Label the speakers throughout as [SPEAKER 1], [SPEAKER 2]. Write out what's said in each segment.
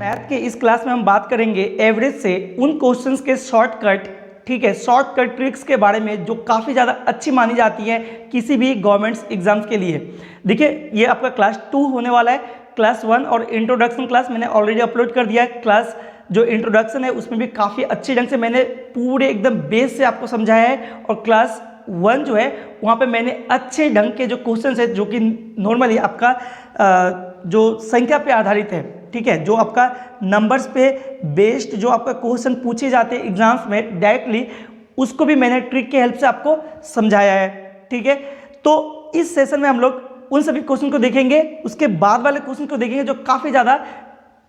[SPEAKER 1] Math के इस class में हम बात करेंगे एवरेज से उन क्वेश्चंस के शॉर्टकट, ठीक है, शॉर्टकट ट्रिक्स के बारे में जो काफ़ी ज़्यादा अच्छी मानी जाती है किसी भी गवर्नमेंट्स एग्जाम्स के लिए। देखिए ये आपका क्लास 2 होने वाला है। क्लास 1 और इंट्रोडक्शन क्लास मैंने ऑलरेडी अपलोड कर दिया है। क्लास जो इंट्रोडक्शन है उसमें भी काफ़ी अच्छे ढंग से मैंने पूरे एकदम बेस से आपको समझाया है, और क्लास 1 जो है वहाँ पे मैंने अच्छे ढंग के जो क्वेश्चंस है जो कि नॉर्मली आपका जो संख्या पे आधारित है, ठीक है, जो आपका नंबर्स पे बेस्ड जो आपका क्वेश्चन पूछे जाते हैं एग्जाम्स में डायरेक्टली, उसको भी मैंने ट्रिक के हेल्प से आपको समझाया है। ठीक है, तो इस सेशन में हम लोग उन सभी क्वेश्चन को देखेंगे, उसके बाद वाले क्वेश्चन को देखेंगे जो काफ़ी ज़्यादा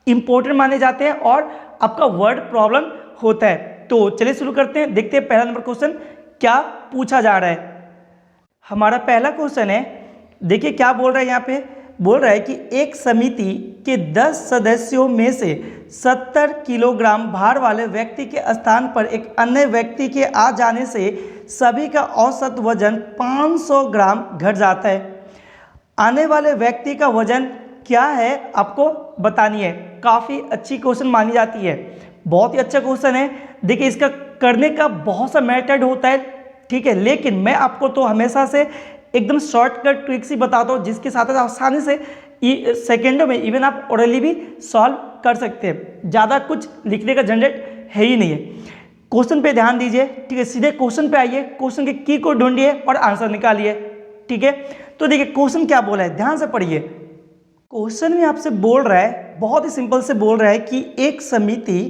[SPEAKER 1] इंपॉर्टेंट माने जाते हैं और आपका वर्ड प्रॉब्लम होता है। तो चलिए शुरू करते हैं, देखते हैं पहला नंबर क्वेश्चन क्या पूछा जा रहा है। हमारा पहला क्वेश्चन है, देखिए क्या बोल रहा है यहाँ पे, बोल रहा है कि एक समिति के 10 सदस्यों में से 70 किलोग्राम भार वाले व्यक्ति के स्थान पर एक अन्य व्यक्ति के आ जाने से सभी का औसत वजन 500 ग्राम घट जाता है। आने वाले व्यक्ति का वजन क्या है आपको बतानी है। काफ़ी अच्छी क्वेश्चन मानी जाती है, बहुत ही अच्छा क्वेश्चन है। देखिए इसका करने का बहुत सा मेथड होता है, ठीक है, लेकिन मैं आपको तो हमेशा से एकदम शॉर्टकट ट्रिक्स ही बताता हूँ जिसके साथ आसानी से सेकेंडों में इवन आप ओरली भी सॉल्व कर सकते हैं। ज़्यादा कुछ लिखने का झंझट है ही नहीं है। क्वेश्चन पे ध्यान दीजिए, ठीक है, सीधे क्वेश्चन पे आइए, क्वेश्चन के की को ढूंढिए और आंसर निकालिए। ठीक है, तो देखिए क्वेश्चन क्या बोला है, ध्यान से पढ़िए। क्वेश्चन में आपसे बोल रहा है, बहुत ही सिंपल से बोल रहा है कि एक समिति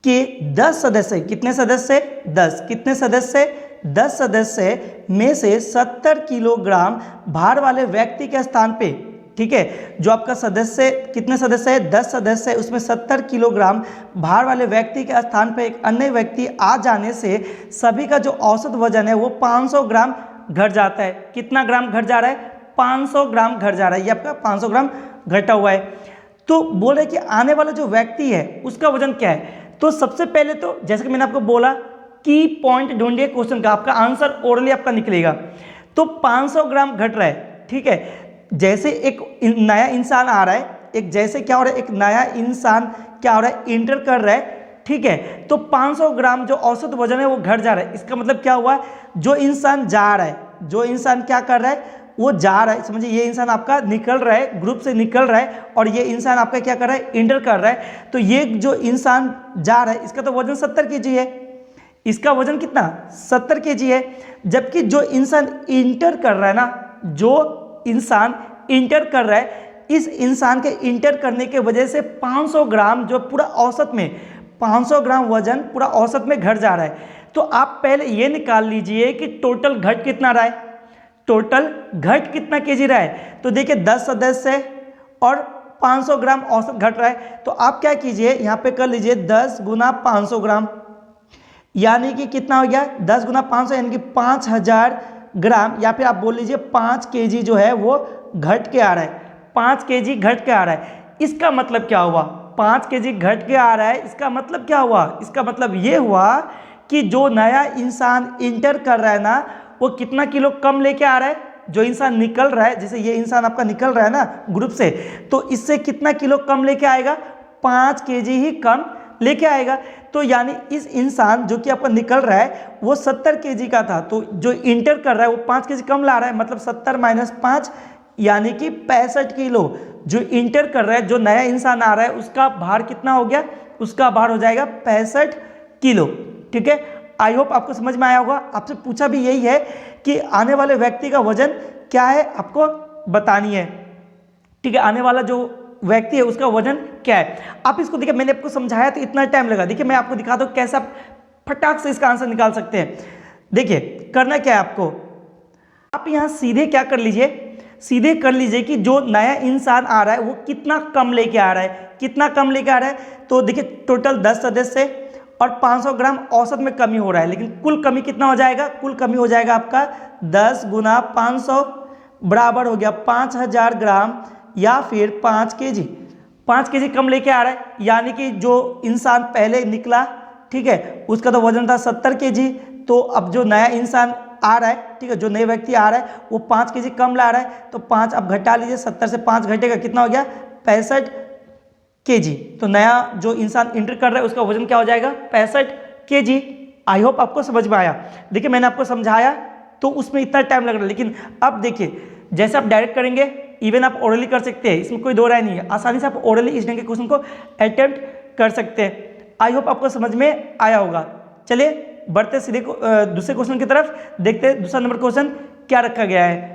[SPEAKER 1] के 10 सदस्य, कितने सदस्य, 10, कितने सदस्य, 10 सदस्य में से 70 किलोग्राम भार वाले व्यक्ति के स्थान पे, ठीक है, जो आपका सदस्य कितने सदस्य है, 10 सदस्य है, उसमें 70 किलोग्राम भार वाले व्यक्ति के स्थान पे एक अन्य व्यक्ति आ जाने से सभी का जो औसत वजन है वो 500 ग्राम घट जाता है। कितना ग्राम घट जा रहा है, 500 ग्राम घट जा रहा है, ये आपका 500 ग्राम घटा हुआ है। तो बोल रहे कि आने वाला जो व्यक्ति है उसका वजन क्या है। तो सबसे पहले तो जैसे कि मैंने आपको बोला की पॉइंट ढूंढिए क्वेश्चन का, आपका आंसर ओरली आपका निकलेगा। तो 500 ग्राम घट रहा है, ठीक है, जैसे एक नया इंसान आ रहा है, एक जैसे क्या हो रहा है, एक नया इंसान क्या हो रहा है, इंटर कर रहा है, ठीक है, तो 500 ग्राम जो औसत वजन है वो घट जा रहा है। इसका मतलब क्या हुआ, जो इंसान जा रहा है, जो इंसान क्या कर रहा है, वो जा रहा है, समझिए ये इंसान आपका निकल रहा है, ग्रुप से निकल रहा है, और ये इंसान आपका क्या कर रहा है, इंटर कर रहा है। तो ये जो इंसान जा रहा है इसका तो वजन 70 kg है, इसका वजन कितना, 70 kg है। जबकि जो इंसान इंटर कर रहा है ना, जो इंसान इंटर कर रहा है, इस इंसान के इंटर करने के वजह से 500 ग्राम जो पूरा औसत में 500 ग्राम वजन पूरा औसत में घट जा रहा है। तो आप पहले ये निकाल लीजिए कि टोटल घट कितना रहा है, टोटल घट कितना केजी रहा है। तो देखिए 10 सदस्य है और 500 ग्राम औसत घट रहा है। तो आप क्या कीजिए, यहाँ पे कर लीजिए 10 गुना 500 ग्राम, यानी कि कितना हो गया, 10 गुना 500 यानी कि 5000 ग्राम, या फिर आप बोल लीजिए 5 kg जो है वो घट के आ रहा है, 5 kg घट के आ रहा है। इसका मतलब क्या हुआ, 5 kg घट के आ रहा है, इसका मतलब क्या हुआ, इसका मतलब ये हुआ कि जो नया इंसान इंटर कर रहा है ना, वो कितना किलो कम लेके आ रहा है, जो इंसान निकल रहा है, जैसे ये इंसान आपका निकल रहा है ना ग्रुप से, तो इससे कितना किलो कम लेके आएगा, 5 kg ही कम लेके आएगा। तो यानी इस इंसान जो कि आपका निकल रहा है वो 70 kg का था, तो जो इंटर कर रहा है वो 5 kg कम ला रहा है, मतलब 70 - 5 यानी कि 65 किलो। जो इंटर कर रहा है, जो नया इंसान आ रहा है, उसका भार कितना हो गया, उसका भार हो जाएगा 65 किलो। ठीक है, आई होप आपको समझ में आया होगा। आपसे पूछा भी यही है कि आने वाले व्यक्ति का वजन क्या है आपको बतानी है, ठीक है, आने वाला जो व्यक्ति है उसका वजन क्या है। आप इसको देखिए, मैंने आपको समझाया तो इतना टाइम लगा, देखिए मैं आपको दिखाता हूँ कैसे आप फटाक से इसका आंसर निकाल सकते हैं। देखिए करना क्या है आपको, आप यहाँ सीधे क्या कर लीजिए, सीधे कर लीजिए कि जो नया इंसान आ रहा है वो कितना कम लेके आ रहा है, कितना कम लेके आ रहा है। तो देखिए टोटल 10 सदस्य और 500 ग्राम औसत में कमी हो रहा है, लेकिन कुल कमी कितना हो जाएगा, कुल कमी हो जाएगा आपका 10 गुना 500 बराबर हो गया 5000 ग्राम, या फिर 5 kg, 5 kg कम लेके आ रहा है। यानी कि जो इंसान पहले निकला, ठीक है, उसका तो वजन था 70 kg, तो अब जो नया इंसान आ रहा है, ठीक है, जो नए व्यक्ति आ रहा है वो 5 kg कम ला रहा है। तो 5 अब घटा लीजिए, 70 से 5 घटेगा, कितना हो गया, 65 kg। तो नया जो इंसान इंटर कर रहा है उसका वजन क्या हो जाएगा 65 kg। आई होप आपको समझ में आया। देखिए मैंने आपको समझाया तो उसमें इतना टाइम लग रहा है, लेकिन अब देखिए जैसे आप डायरेक्ट करेंगे इवन आप ओरली कर सकते हैं, इसमें कोई दो राय नहीं है, आसानी से आप ओरली इस ढंग के क्वेश्चन को अटेम्प्ट कर सकते हैं। आई होप आपको समझ में आया होगा। चलिए बढ़ते सीधे दूसरे क्वेश्चन की तरफ, देखते हैं दूसरा नंबर क्वेश्चन क्या रखा गया है।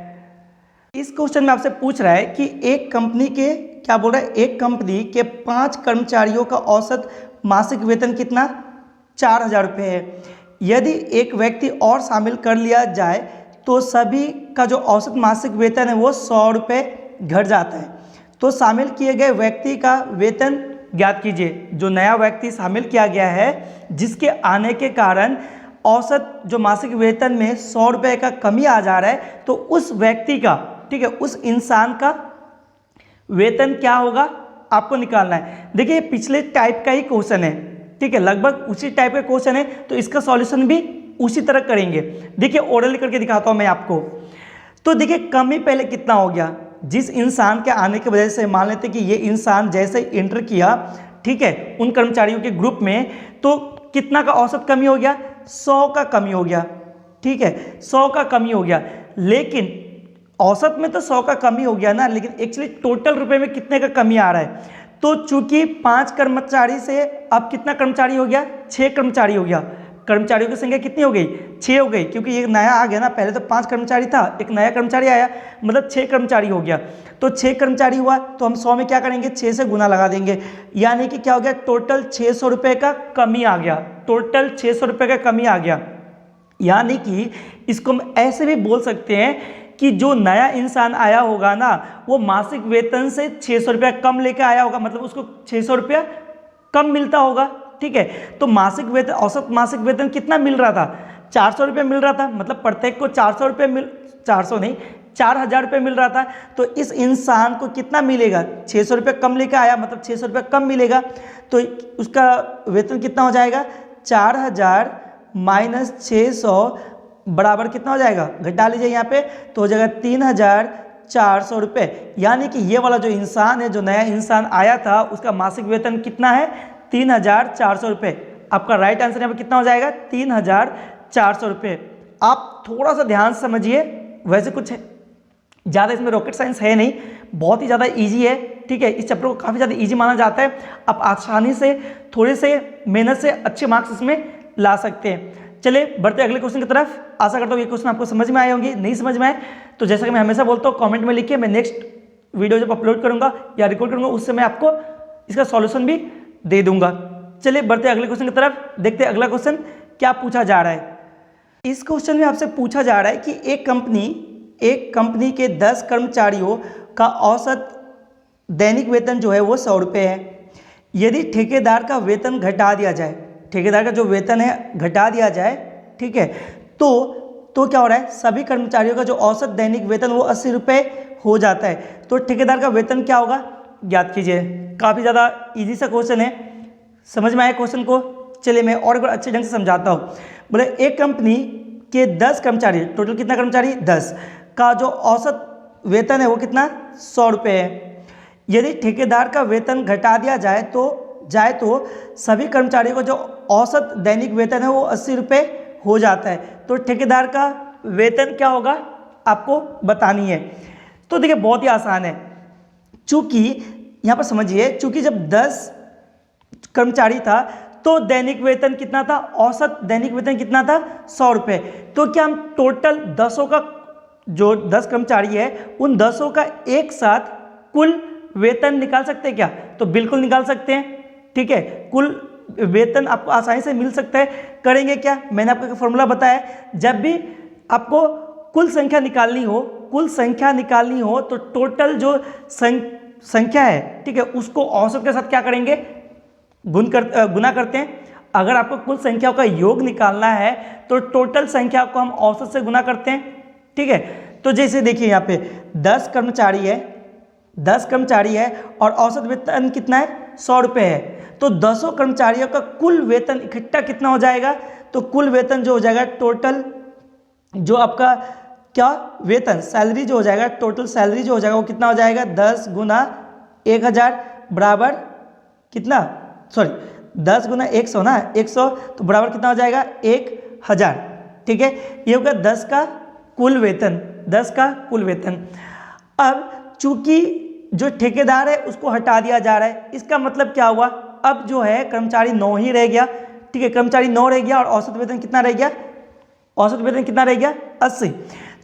[SPEAKER 1] इस क्वेश्चन में आपसे पूछ रहा है कि एक कंपनी के क्या बोल रहा है, एक कंपनी के 5 कर्मचारियों का औसत मासिक वेतन कितना 4000 रुपये है। यदि एक व्यक्ति और शामिल कर लिया जाए तो सभी का जो औसत मासिक वेतन है वो 100 रुपये घट जाता है। तो शामिल किए गए व्यक्ति का वेतन ज्ञात कीजिए। जो नया व्यक्ति शामिल किया गया है जिसके आने के कारण औसत जो मासिक वेतन में 100 रुपये का कमी आ जा रहा है, तो उस व्यक्ति का, ठीक है, उस इंसान का वेतन क्या होगा आपको निकालना है। देखिए पिछले टाइप का ही क्वेश्चन है, ठीक है, लगभग उसी टाइप का क्वेश्चन है, तो इसका सॉल्यूशन भी उसी तरह करेंगे। देखिए ओरल करके दिखाता हूं मैं आपको। तो देखिए कमी पहले कितना हो गया, जिस इंसान के आने की वजह से मान लेते कि ये इंसान जैसे इंटर किया, ठीक है, उन कर्मचारियों के ग्रुप में, तो कितना का औसत कमी हो गया 100 का कमी हो गया, ठीक है, 100 का कमी हो गया। लेकिन औसत में तो 100 का कमी हो गया ना, लेकिन एक्चुअली टोटल रुपए में कितने का कमी आ रहा है। तो चूंकि 5 कर्मचारी से अब कितना कर्मचारी हो गया 6 कर्मचारी हो गया। कर्मचारियों की संख्या कितनी हो गई 6 हो गई, क्योंकि ये नया आ गया ना, पहले तो 5 कर्मचारी था, एक नया कर्मचारी आया, मतलब 6 कर्मचारी हो गया। तो 6 कर्मचारी हुआ तो हम 100 में क्या करेंगे 6 से गुना लगा देंगे, यानी कि क्या हो गया टोटल 600 रुपये का कमी आ गया, टोटल 600 रुपये का कमी आ गया। यानी कि इसको हम ऐसे भी बोल सकते हैं कि जो नया इंसान आया होगा ना वो मासिक वेतन से 600 रुपया कम लेके आया होगा, मतलब उसको 600 रुपया कम मिलता होगा, ठीक है। तो मासिक वेतन, औसत मासिक वेतन कितना मिल रहा था 400 रुपये मिल रहा था, मतलब प्रत्येक को 400 रुपये 400 नहीं 4000 रुपये मिल रहा था। तो इस इंसान को कितना मिलेगा 600 रुपये कम लेके आया, मतलब 600 रुपये कम मिलेगा, तो उसका वेतन कितना हो जाएगा 4000 माइनस 600 बराबर कितना हो जाएगा, घटा लीजिए यहाँ पे, तो हो जाएगा 3400 रुपये। यानी कि ये वाला जो इंसान है, जो नया इंसान आया था, उसका मासिक वेतन कितना है 3400 रुपये। आपका राइट आंसर यहाँ पे कितना हो जाएगा 3400 रुपये। आप थोड़ा सा ध्यान समझिए, वैसे कुछ ज़्यादा इसमें रॉकेट साइंस है नहीं, बहुत ही ज़्यादा ईजी है, ठीक है, इस चैप्टर को काफ़ी ज़्यादा ईजी माना जाता है। आप आसानी से थोड़े से मेहनत से अच्छे मार्क्स इसमें ला सकते हैं। चलिए बढ़ते अगले क्वेश्चन की तरफ। आशा करता हूँ ये क्वेश्चन आपको समझ में आए होंगे, नहीं समझ में आए तो जैसा कि मैं हमेशा बोलता हूँ कमेंट में लिखिए, मैं नेक्स्ट वीडियो जब अपलोड करूँगा या रिकॉर्ड करूँगा उससे मैं आपको इसका सॉल्यूशन भी दे दूंगा। चलिए बढ़ते अगले क्वेश्चन की तरफ, देखते हैं अगला क्वेश्चन क्या पूछा जा रहा है। इस क्वेश्चन में आपसे पूछा जा रहा है कि एक कंपनी के 10 कर्मचारियों का औसत दैनिक वेतन जो है वो 100 रुपये है। यदि ठेकेदार का वेतन घटा दिया जाए, ठेकेदार का जो वेतन है घटा दिया जाए, ठीक है, तो क्या हो रहा है सभी कर्मचारियों का जो औसत दैनिक वेतन वो 80 रुपये हो जाता है। तो ठेकेदार का वेतन क्या होगा ज्ञात कीजिए। काफ़ी ज़्यादा इजी सा क्वेश्चन है, समझ में आया क्वेश्चन को। चलिए मैं और एक बार अच्छे ढंग से समझाता हूँ। बोले एक कंपनी के 10 कर्मचारी, टोटल कितना कर्मचारी 10 का जो औसत वेतन है वो कितना 100 रुपये है। यदि ठेकेदार का वेतन घटा दिया जाए तो सभी कर्मचारियों का जो औसत दैनिक वेतन है वो 80 रुपये हो जाता है। तो ठेकेदार का वेतन क्या होगा आपको बतानी है। तो देखिए बहुत ही आसान है, चूंकि यहाँ पर समझिए, चूंकि जब 10 कर्मचारी था तो दैनिक वेतन कितना था, औसत दैनिक वेतन कितना था 100 रुपये। तो क्या हम टोटल 10 का जो 10 कर्मचारी है उन 10 का एक साथ कुल वेतन निकाल सकते हैं क्या, तो बिल्कुल निकाल सकते हैं, ठीक है। कुल वेतन आपको आसानी से मिल सकता है। करेंगे क्या, मैंने आपको फॉर्मूला बताया, जब भी आपको कुल संख्या निकालनी हो तो टोटल जो संख्या है, ठीक है, उसको औसत के साथ क्या करेंगे गुना करते हैं। अगर आपको कुल संख्याओं का योग निकालना है तो टोटल संख्या को हम औसत से गुना करते हैं, ठीक है। तो जैसे देखिए यहाँ पे 10 कर्मचारी है और औसत वेतन कितना है 100 रुपये है। तो 10 कर्मचारियों का कुल वेतन इकट्ठा कितना हो जाएगा, तो कुल वेतन जो हो जाएगा टोटल जो आपका क्या वेतन सैलरी जो हो जाएगा, टोटल सैलरी जो हो जाएगा वो कितना हो जाएगा 10 गुना 1000 बराबर कितना, सॉरी 10 गुना 100 ना, 100 तो बराबर कितना हो जाएगा 1000, ठीक है। ये होगा 10 का कुल वेतन, 10 का कुल वेतन। अब चूंकि जो ठेकेदार है उसको हटा दिया जा रहा है, इसका मतलब क्या हुआ, अब जो है कर्मचारी 9 ही रह गया, ठीक है, कर्मचारी 9 रह गया और औसत वेतन कितना रह गया, औसत वेतन कितना रह गया 80।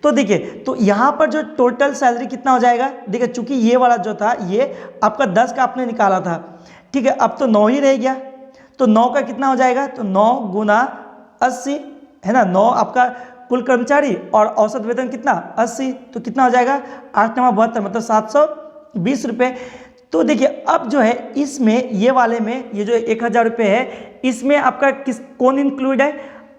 [SPEAKER 1] तो देखिए, तो यहाँ पर जो टोटल सैलरी कितना हो जाएगा, देखिए चूंकि ये वाला जो था ये आपका 10 का आपने निकाला था, ठीक है, अब तो 9 ही रह गया, तो 9 का कितना हो जाएगा, तो 9 गुना 80 है ना, 9 आपका कुल कर्मचारी और औसत वेतन कितना 80, तो कितना हो जाएगा 8 9 72, मतलब 720 रुपये। तो देखिए अब जो है इसमें ये वाले में ये जो 1000 रुपये है, इसमें आपका कौन इंक्लूड है,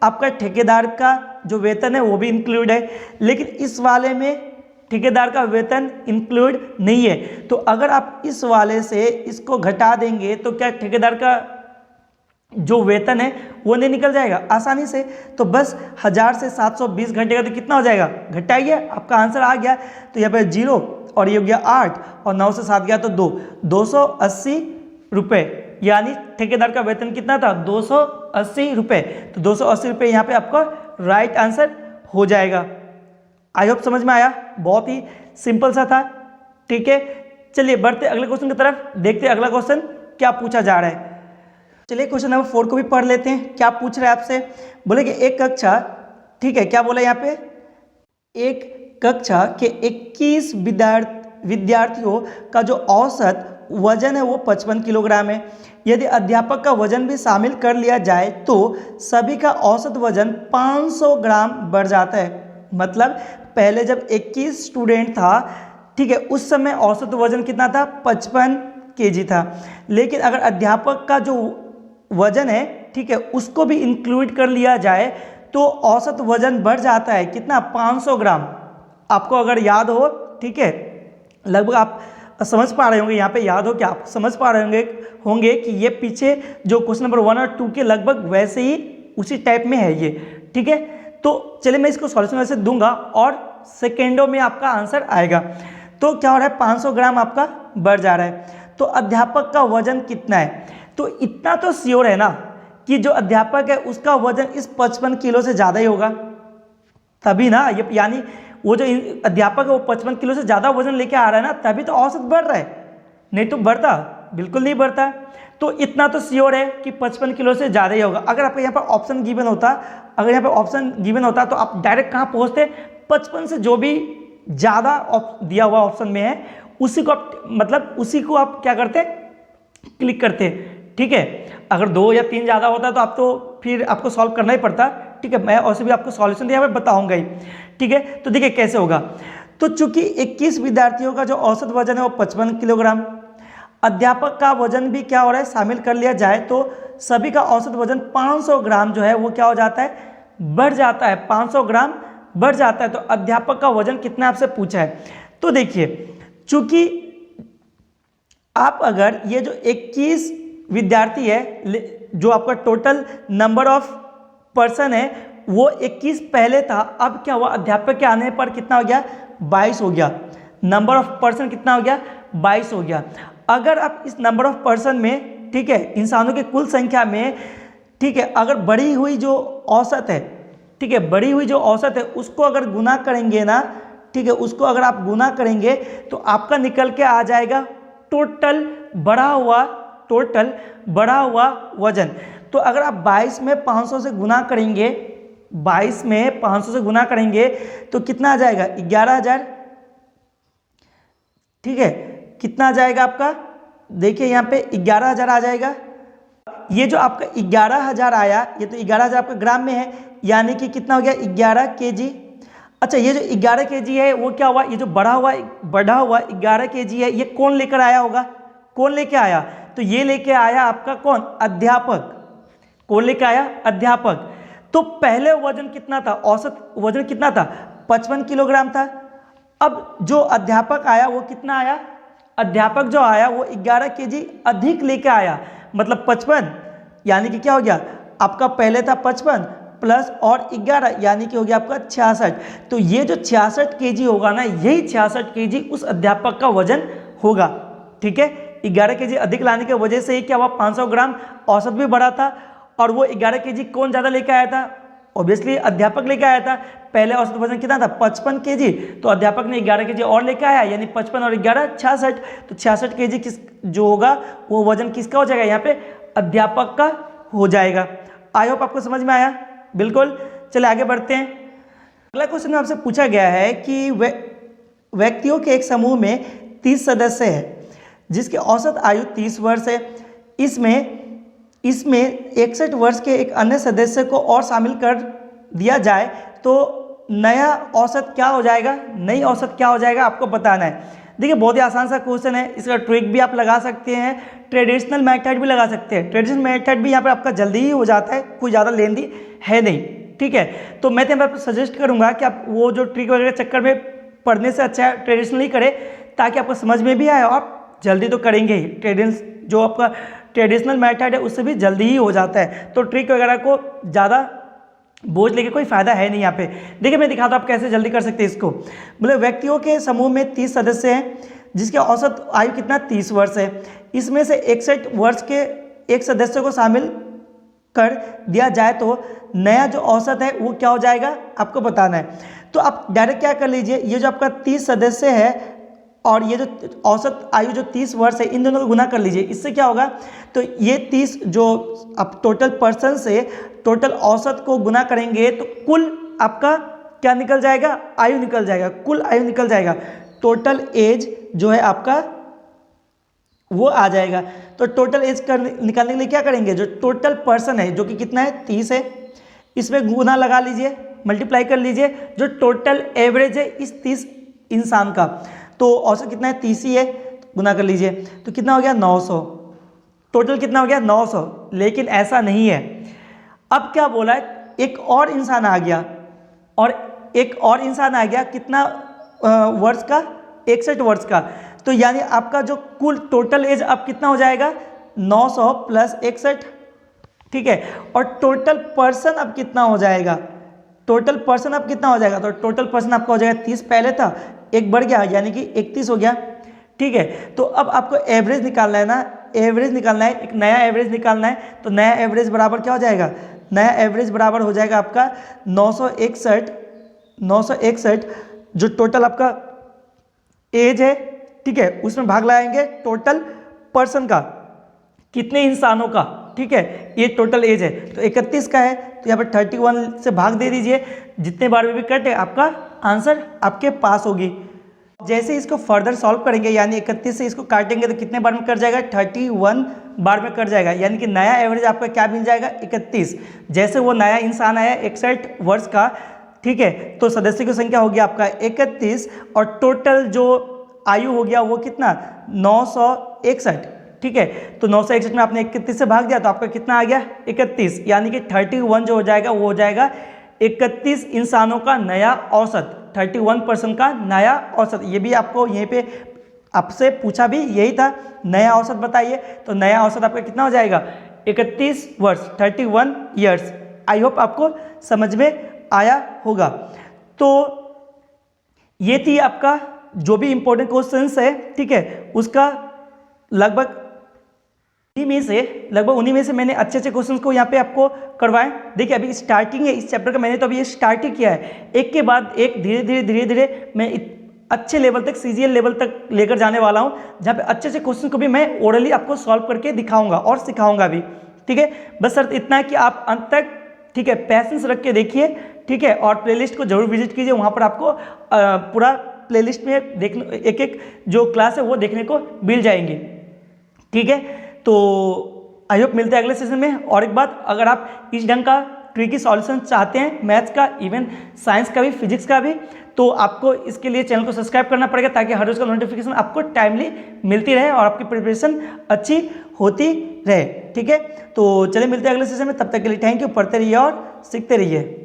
[SPEAKER 1] आपका ठेकेदार का जो वेतन है वो भी इंक्लूड है, लेकिन इस वाले में ठेकेदार का वेतन इंक्लूड नहीं है। तो अगर आप इस वाले से इसको घटा देंगे तो क्या ठेकेदार का जो वेतन है वो नहीं निकल जाएगा आसानी से। तो बस 1000 से 720 घटेगा तो कितना हो जाएगा, घटाइए, आपका आंसर आ गया। तो यहाँ पे 0 और ये हो गया 8 और 9 से 7 गया तो 280 रुपये, यानी ठेकेदार का वेतन कितना था 280 रुपये। तो 280 रुपये यहाँ पे आपका राइट आंसर हो जाएगा। आई होप समझ में आया, बहुत ही सिंपल सा था, ठीक है। चलिए बढ़ते अगले क्वेश्चन की तरफ, देखते हैं अगला क्वेश्चन क्या पूछा जा रहा है। चलिए क्वेश्चन नंबर 4 को भी पढ़ लेते हैं। क्या पूछ रहा है आपसे, बोले कि एक कक्षा, ठीक है, क्या बोला यहाँ पे, एक कक्षा के 21 विद्यार्थियों का जो औसत वजन है वो 55 किलोग्राम है। यदि अध्यापक का वजन भी शामिल कर लिया जाए तो सभी का औसत वजन 500 ग्राम बढ़ जाता है। मतलब पहले जब 21 स्टूडेंट था, ठीक है, उस समय औसत वजन कितना था 55 केजी था, लेकिन अगर अध्यापक का जो वजन है, ठीक है, उसको भी इंक्लूड कर लिया जाए तो औसत वजन बढ़ जाता है कितना 500 ग्राम। आपको अगर याद हो, ठीक है, लगभग आप समझ पा रहे होंगे, यहाँ पे याद हो क्या, आप समझ पा रहे होंगे कि ये पीछे जो क्वेश्चन नंबर 1 और 2 के लगभग वैसे ही उसी टाइप में है ये, ठीक है। तो चलिए मैं इसको सॉल्यूशन वैसे दूंगा और सेकेंडों में आपका आंसर आएगा। तो क्या हो रहा है, 500 ग्राम आपका बढ़ जा रहा है। तो अध्यापक का वजन कितना है, तो इतना तो श्योर है ना कि जो अध्यापक है उसका वजन इस 55 किलो से ज़्यादा ही होगा, तभी ना ये, यानी वो जो अध्यापक है वो 55 किलो से ज़्यादा वजन लेके आ रहा है ना, तभी तो औसत बढ़ रहा है, नहीं तो बढ़ता, बिल्कुल नहीं बढ़ता। तो इतना तो श्योर है कि 55 किलो से ज़्यादा ही होगा। अगर आपको यहाँ पर ऑप्शन गिवन होता, अगर यहाँ पर ऑप्शन गिवन होता तो आप डायरेक्ट कहाँ पहुँचते, 55 से जो भी ज़्यादा दिया हुआ ऑप्शन में है उसी को आप, मतलब उसी को आप क्या करते, क्लिक करते, ठीक है। अगर 2 या 3 ज़्यादा होता तो आप तो फिर आपको सॉल्व करना ही पड़ता, ठीक है। मैं और भी आपको सॉल्यूशन यहाँ पे बताऊंगा ही, ठीक है। तो देखिए कैसे होगा। तो चूंकि 21 विद्यार्थियों का जो औसत वजन है वो 55 किलोग्राम, अध्यापक का वजन भी क्या हो रहा है शामिल कर लिया जाए तो सभी का औसत वजन 500 ग्राम जो है वो क्या हो जाता है, बढ़ जाता है, 500 ग्राम बढ़ जाता है। तो अध्यापक का वजन कितना आपसे पूछा है। तो देखिए चूंकि आप अगर ये जो 21 विद्यार्थी है, जो आपका टोटल नंबर ऑफ पर्सन है वो 21 पहले था, अब क्या हुआ अध्यापक के आने पर कितना हो गया 22 हो गया, नंबर ऑफ पर्सन कितना हो गया 22 हो गया। अगर आप इस नंबर ऑफ पर्सन में, ठीक है, इंसानों की कुल संख्या में, ठीक है, अगर बढ़ी हुई जो औसत है, ठीक है, बढ़ी हुई जो औसत है उसको अगर गुना करेंगे ना, ठीक है, उसको अगर आप गुना करेंगे तो आपका निकल के आ जाएगा टोटल बढ़ा हुआ वजन। तो अगर आप 22 में 500 से गुना करेंगे, 22 में 500 से गुना करेंगे तो कितना आ जाएगा 11,000, ठीक है, कितना आ जाएगा आपका, देखिए यहाँ पे 11,000 आ जाएगा। ये जो आपका 11,000 आया, ये तो 11,000 आपका ग्राम में है, यानी कि कितना हो गया 11 केजी। अच्छा, ये जो 11 केजी है वो क्या हुआ, ये जो बढ़ा हुआ 11 केजी है, ये कौन लेकर आया होगा, कौन लेके आया, तो ये लेके आया आपका कौन, अध्यापक। कौन लेके आया, अध्यापक। तो पहले वजन कितना था, औसत वजन कितना था 55 किलोग्राम था। अब जो अध्यापक आया वो कितना आया, अध्यापक जो आया वो 11 केजी अधिक लेके आया, मतलब 55, यानी कि क्या हो गया आपका, पहले था 55 प्लस और 11 यानी कि हो गया आपका 66। तो ये जो 66 केजी होगा ना, यही 66 केजी उस अध्यापक का वजन होगा, ठीक है। 11 केजी अधिक लाने की वजह से ही क्या हुआ, 500 ग्राम औसत भी बढ़ा था। और वो 11 केजी कौन ज़्यादा लेके आया था? ऑब्वियसली अध्यापक लेके आया था। पहले औसत वजन कितना था? 55 केजी, तो अध्यापक ने 11 केजी और लेके आया, यानी 55 और 11 66। तो 66 केजी किस जो होगा वो वजन किसका हो जाएगा? यहाँ पे अध्यापक का हो जाएगा। आई होप आपको समझ में आया। बिल्कुल, चले आगे बढ़ते हैं। अगला क्वेश्चन में आपसे पूछा गया है कि व्यक्तियों के एक समूह में 30 सदस्य हैं जिसकी औसत आयु 30 वर्ष है। इसमें 61 वर्ष के एक अन्य सदस्य को और शामिल कर दिया जाए तो नया औसत क्या हो जाएगा? नई औसत क्या हो जाएगा आपको बताना है। देखिए बहुत ही आसान सा क्वेश्चन है, इसका ट्रिक भी आप लगा सकते हैं, ट्रेडिशनल मेथड भी लगा सकते हैं। ट्रेडिशनल मेथड भी यहाँ पर आपका जल्दी ही हो जाता है, कोई ज़्यादा लेंदी है नहीं, ठीक है। तो मैं तो आपको सजेस्ट करूँगा कि आप वो जो ट्रिक वगैरह के चक्कर में पढ़ने से अच्छा है ट्रेडिशनली करें, ताकि आपको समझ में भी आए और आप जल्दी तो करेंगे ही। जो आपका ट्रेडिशनल मेथड है उससे भी जल्दी ही हो जाता है, तो ट्रिक वगैरह को ज़्यादा बोझ लेके कोई फायदा है नहीं यहाँ पे। देखिए मैं दिखाता हूँ आप कैसे जल्दी कर सकते हैं इसको। मतलब व्यक्तियों के समूह में 30 सदस्य हैं जिसके औसत आयु कितना 30 वर्ष है। इसमें से 61 वर्ष के एक सदस्य को शामिल कर दिया जाए तो नया जो औसत है वो क्या हो जाएगा आपको बताना है। तो आप डायरेक्ट क्या कर लीजिए, ये जो आपका 30 सदस्य है और ये जो औसत आयु जो 30 वर्ष है, इन दोनों को गुना कर लीजिए। इससे क्या होगा, तो ये 30 जो आप टोटल पर्सन से टोटल औसत को गुना करेंगे तो कुल आपका क्या निकल जाएगा? आयु निकल जाएगा, कुल आयु निकल जाएगा। टोटल एज जो है आपका वो आ जाएगा। तो टोटल एज निकालने के लिए क्या करेंगे, जो टोटल पर्सन है जो कि कितना है 30 है, इसमें गुना लगा लीजिए, मल्टीप्लाई कर लीजिए जो टोटल एवरेज है इस 30 इंसान का। तो औसत कितना है 30 ही है, गुना कर लीजिए तो कितना हो गया 900। टोटल कितना हो गया 900। लेकिन ऐसा नहीं है, अब क्या बोला है, एक और इंसान आ गया, और एक और इंसान आ गया कितना वर्ष का? 61 वर्ष का। तो यानी आपका जो कुल टोटल एज अब कितना हो जाएगा 900 प्लस 61, ठीक है। और टोटल पर्सन अब कितना हो जाएगा? टोटल पर्सन अब कितना हो जाएगा? तो टोटल पर्सन आपका हो जाएगा 30 पहले था, एक बढ़ गया यानी कि 31 हो गया, ठीक है। तो अब आपको एवरेज निकालना है ना, एवरेज निकालना है, एक नया एवरेज निकालना है। तो नया एवरेज बराबर क्या हो जाएगा? नया एवरेज बराबर हो जाएगा आपका 961 जो टोटल आपका एज है, ठीक है, उसमें भाग लगाएंगे टोटल पर्सन का, कितने इंसानों का, ठीक है, ये टोटल एज है। तो 31 का है तो यहाँ पर 31 से भाग दे दीजिए, जितने बार में भी कटे आपका आंसर आपके पास होगी। जैसे इसको फर्दर सॉल्व करेंगे यानी 31 से इसको काटेंगे तो कितने बार में कट जाएगा? 31 बार में कट जाएगा, यानी कि नया एवरेज आपका क्या मिल जाएगा? 31। जैसे वो नया इंसान आया 61 वर्ष का, ठीक है, तो सदस्य की संख्या हो गया आपका 31 और टोटल जो आयु हो गया वो कितना? 961, ठीक है। तो 961 में आपने 31 से भाग दिया तो आपका कितना आ गया? 31, यानी कि 31 जो हो जाएगा वो हो जाएगा 31 इंसानों का नया औसत, 31% का नया औसत। ये भी आपको यहीं पे आपसे पूछा भी यही था, नया औसत बताइए। तो नया औसत आपका कितना हो जाएगा? 31 वर्ष, 31 ईयर्स। आई होप आपको समझ में आया होगा। तो ये थी आपका जो भी इंपॉर्टेंट क्वेश्चंस है, ठीक है, उसका लगभग उन्हीं में से मैंने अच्छे अच्छे क्वेश्चंस को यहाँ पे आपको करवाएं। देखिए अभी स्टार्टिंग है इस चैप्टर का, मैंने तो अभी ये स्टार्ट ही किया है। एक के बाद एक धीरे धीरे मैं अच्छे लेवल तक, सीजीएल लेवल तक लेकर जाने वाला हूँ, जहाँ पे अच्छे अच्छे क्वेश्चन को भी मैं ओरली आपको सॉल्व करके दिखाऊंगा और सिखाऊंगा भी, ठीक है। बस शर्त इतना है कि आप अंत तक, ठीक है, पैसेंस रख के देखिए, ठीक है, और प्लेलिस्ट को जरूर विजिट कीजिए। वहाँ पर आपको पूरा प्लेलिस्ट में देखने एक एक जो क्लास है वो देखने को मिल जाएंगे, ठीक है। तो आई होप मिलते हैं अगले सेशन में। और एक बात, अगर आप इस ढंग का ट्रिकी सॉल्यूशन चाहते हैं, मैथ्स का, इवन साइंस का भी, फिजिक्स का भी, तो आपको इसके लिए चैनल को सब्सक्राइब करना पड़ेगा ताकि हर रोज का नोटिफिकेशन आपको टाइमली मिलती रहे और आपकी प्रिपरेशन अच्छी होती रहे, ठीक है। तो चलिए मिलते हैं अगले सेशन में, तब तक के लिए थैंक यू। पढ़ते रहिए और सीखते रहिए।